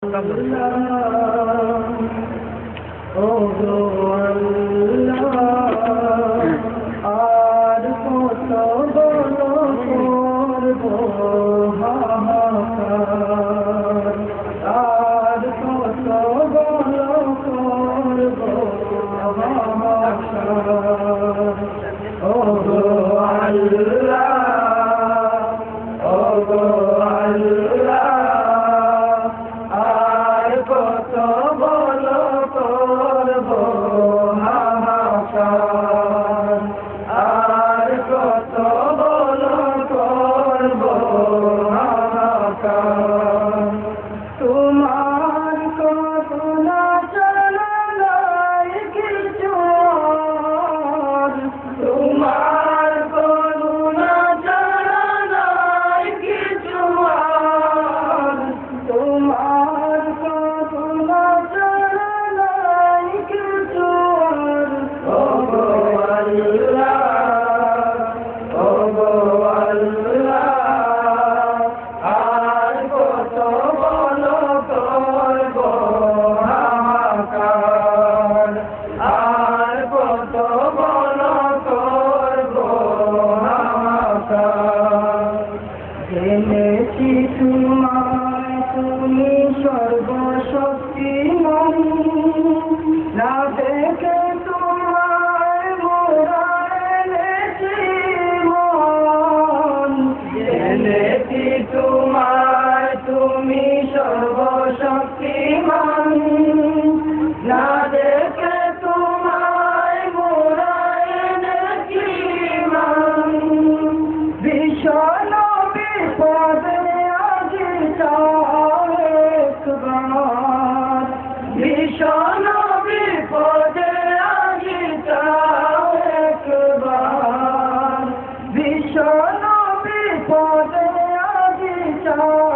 আর কত বলো করবো হাহাকার, আর কত বলো করবো হাহাকার। ও গো আল্লাহ, ও গো আল্লাহ, আর কত বলো করবো হাহাকার, আর কত বলো করবো হাহাকার। তোমার কল্পনা ছাড়া নাই কিছু আর, তোমার করুণা ছাড়া নাই কিছু আর, তোমার করুণা ছাড়া নাই কিছু আর। ও গো আল্লাহ, ও গো আল্লাহ, আর কত বলো করবো হাহাকার, আর কত বলো করবো হাহাকার। জেনেছি তোমায় তুমি সর্বশক্তিমান, না দেখে তোমায় মোরা এনেছি মন। জেনেছি তোমায় তুমি সর্বশক্তিমান, না দেখে তোমায় মোরা এনেছি মন। ভীষণ বিপদে আজি চাও একবার, ভীষণ বিপদে আজি চাও একবার, ভীষণ বিপদে আজি চাও